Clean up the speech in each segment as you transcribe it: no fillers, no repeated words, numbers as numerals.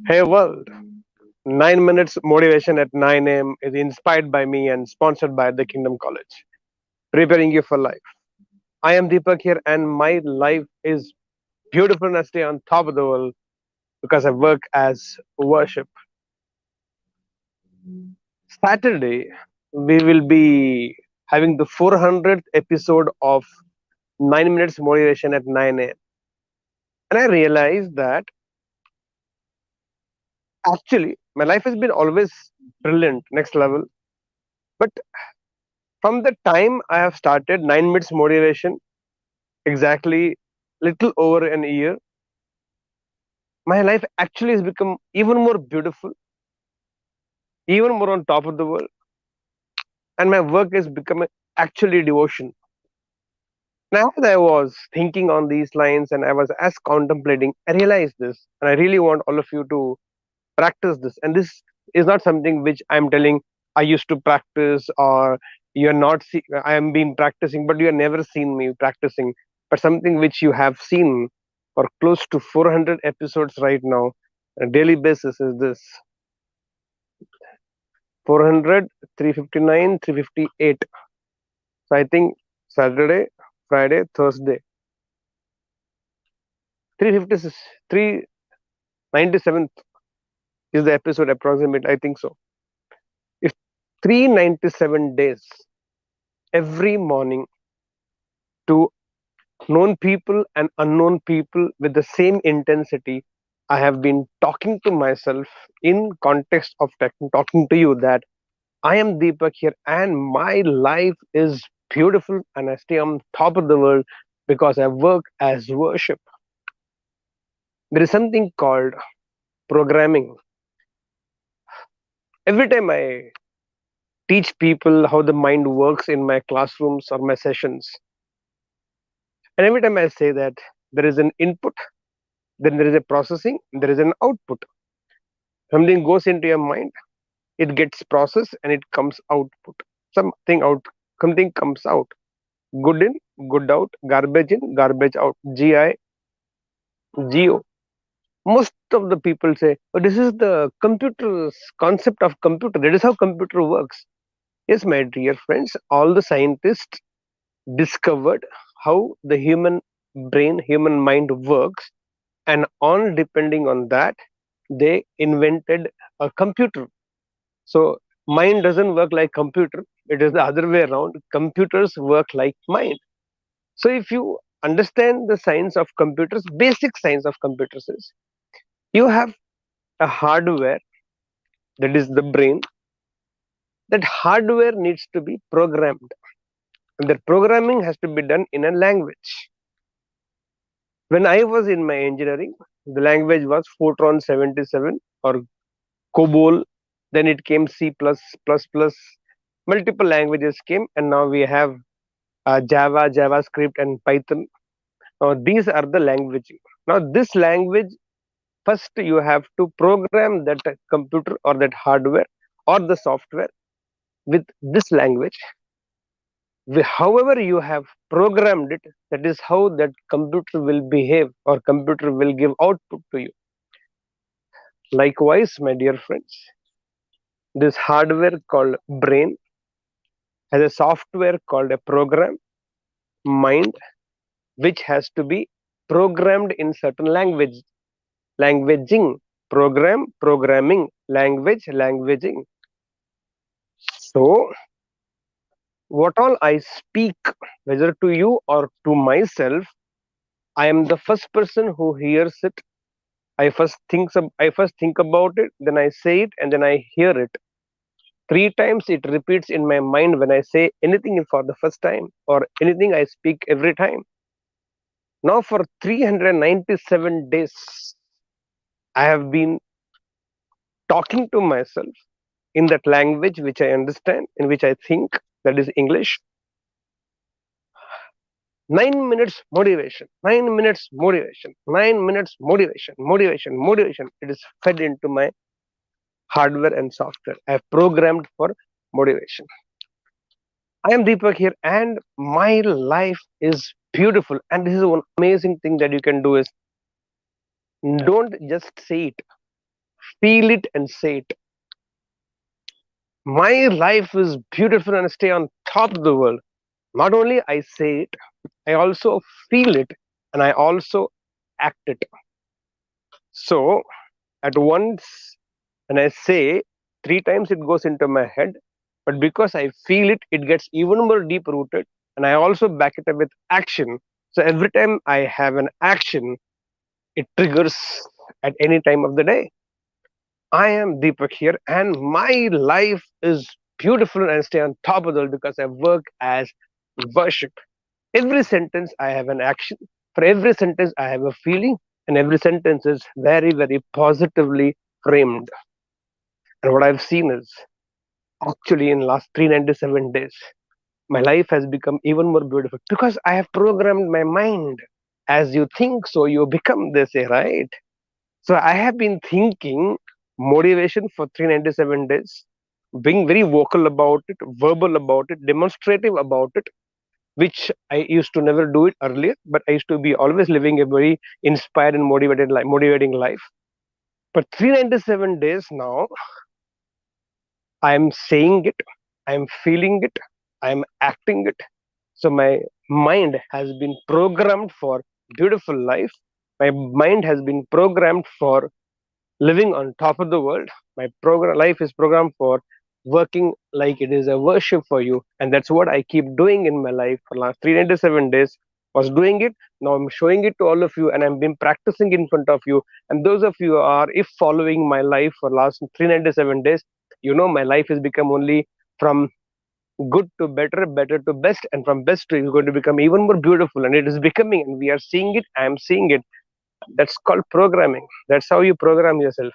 Hey world, 9 minutes motivation at 9 a.m. is inspired by me and sponsored by the Kingdom College, preparing you for life. I am Deepak here, and my life is beautiful and I stay on top of the world because I work as worship. Saturday, we will be having the 400th episode of 9 minutes motivation at 9 a.m. And I realized that actually my life has been always brilliant, next level. But from the time I have started 9 minutes motivation, exactly little over an year, my life actually has become even more beautiful, even more on top of the world, and my work has become actually devotion. Now that I was thinking on these lines and I was as contemplating, I realized this, and I really want all of you to practice this. And this is not something which I'm telling I used to practice, or you're not I am been practicing, but you have never seen me practicing, but something which you have seen for close to 400 episodes right now on a daily basis is this: 400, 359, 358. So I think Saturday, Friday, Thursday, 356, 397th is the episode approximate. I think so. If 397 days every morning to known people and unknown people with the same intensity, I have been talking to myself in context of talking to you that I am Deepak here and my life is beautiful and I stay on top of the world because I work as worship. There is something called programming. Every time I teach people how the mind works in my classrooms or my sessions, and every time I say that there is an input, then there is a processing, there is an output. Something goes into your mind, it gets processed and it comes output. Something comes out. Good in, good out, garbage in, garbage out. GO. Most of the people say, oh, this is the computer's concept of computer. That is how computer works. Yes, my dear friends, all the scientists discovered how the human brain, human mind works, and on depending on that, they invented a computer. So mind doesn't work like computer. It is the other way around. Computers work like mind. So if you understand the science of computers, basic science of computers is you have a hardware that is the brain. That hardware needs to be programmed. And that programming has to be done in a language. When I was in my engineering, the language was Fortran 77 or COBOL. Then it came C++. Multiple languages came, and now we have Java, JavaScript, and Python. Now, these are the language. Now, this language, first you have to program that computer or that hardware or the software with this language. However, you have programmed it, that is how that computer will behave or computer will give output to you. Likewise, my dear friends, this hardware called brain has a software called a program, mind, which has to be programmed in certain language, languaging, program, programming, language, languaging. So, what all I speak, whether to you or to myself, I am the first person who hears it. I first think about it, then I say it, and then I hear it. Three times it repeats in my mind when I say anything for the first time or anything I speak every time. Now, for 397 days, I have been talking to myself in that language which I understand, in which I think, that is English. 9 minutes motivation, 9 minutes motivation, 9 minutes motivation, motivation, motivation. It is fed into my hardware and software. I have programmed for motivation. I am Deepak here, and my life is beautiful. And this is one amazing thing that you can do is Don't just say it, feel it and say it. My life is beautiful and I stay on top of the world. Not only I say it, I also feel it and I also act it. So at once, when I say, three times it goes into my head, but because I feel it, it gets even more deep rooted, and I also back it up with action. So every time I have an action, it triggers at any time of the day. I am Deepak here, and my life is beautiful, and I stay on top of it because I work as worship. Every sentence I have an action. For every sentence I have a feeling, and every sentence is very, very positively framed. And what I've seen is actually in last 397 days, my life has become even more beautiful because I have programmed my mind. As you think, so you become, they say, right? So I have been thinking motivation for 397 days, being very vocal about it, verbal about it, demonstrative about it, which I used to never do it earlier, but I used to be always living a very inspired and motivating life. But 397 days now, I'm saying it, I'm feeling it, I'm acting it. So my mind has been programmed for beautiful life. My mind has been programmed for living on top of the world. My program life is programmed for working like it is a worship for you, and that's what I keep doing in my life for last 397 days. Was doing it. Now I'm showing it to all of you, and I've been practicing in front of you. And those of you are, if following my life for last 397 days, you know my life has become only from good to better, better to best, and from best to is going to become even more beautiful. And it is becoming, and we are seeing it. I am seeing it. That's called programming. That's how you program yourself.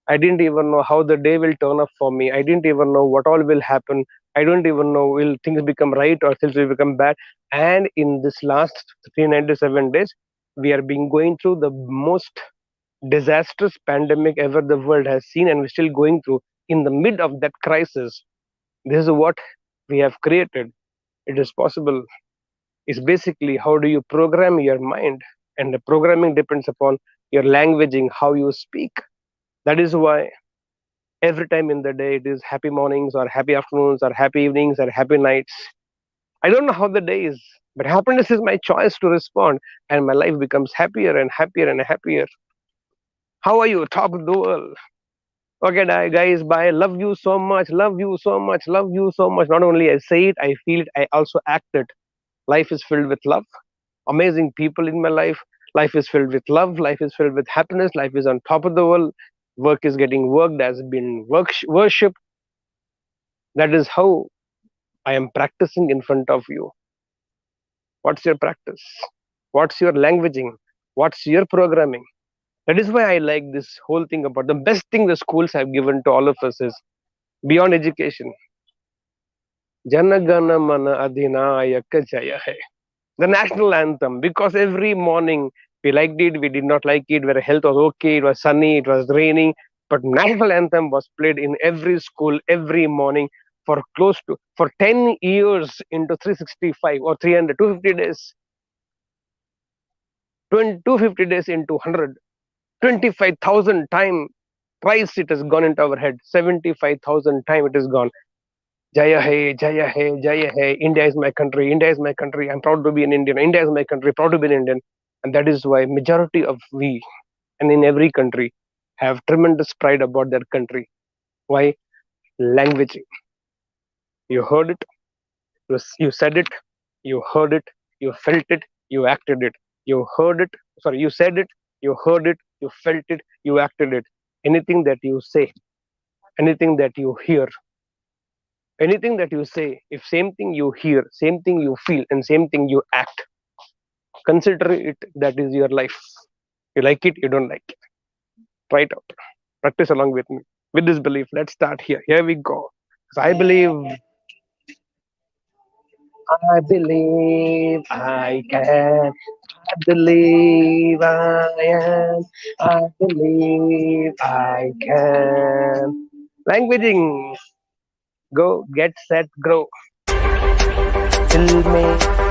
I didn't even know how the day will turn up for me. I didn't even know what all will happen. I don't even know will things become right or things will become bad. And in this last 397 days, we are being going through the most disastrous pandemic ever the world has seen, and we're still going through. In the mid of that crisis, this is what we have created. It is possible. It's basically how do you program your mind, and the programming depends upon your languaging, how you speak. That is why every time in the day it is happy mornings or happy afternoons or happy evenings or happy nights. I don't know how the day is, but happiness is my choice to respond, and my life becomes happier and happier and happier. How are you? Top of the world. Okay, guys, bye. Love you so much. Love you so much. Love you so much. Not only I say it, I feel it, I also act it. Life is filled with love. Amazing people in my life. Life is filled with love. Life is filled with happiness. Life is on top of the world. Work is getting worked as been worship. That is how I am practicing in front of you. What's your practice? What's your languaging? What's your programming? That is why I like this whole thing about the best thing the schools have given to all of us is beyond education. Janagana Mana Adhinayaka Jaya Hai. The national anthem, because every morning we liked it, we did not like it, where health was okay, it was sunny, it was raining, but national anthem was played in every school every morning for close to for 10 years into 365 or 300 250 days, 250 days into 100, 25,000 time twice it has gone into our head, 75,000 time it is gone. Jaya hai, Jaya hai, Jaya hai. India is my country. India is my country. I'm proud to be an Indian. India is my country. Proud to be an Indian. And that is why majority of we and in every country have tremendous pride about their country. Why? Language. You heard it. You said it. You heard it. You felt it. You acted it. You heard it. Sorry, you said it. You heard it. You felt it. You acted it. Anything that you say, anything that you hear, anything that you say, if same thing you hear, same thing you feel, and same thing you act, consider it that is your life. You like it, you don't like it. Try it out. Practice along with me. With this belief, let's start here. Here we go. So I believe I can. I believe I am. I believe I can. Languaging. Go, get set, grow. Fill me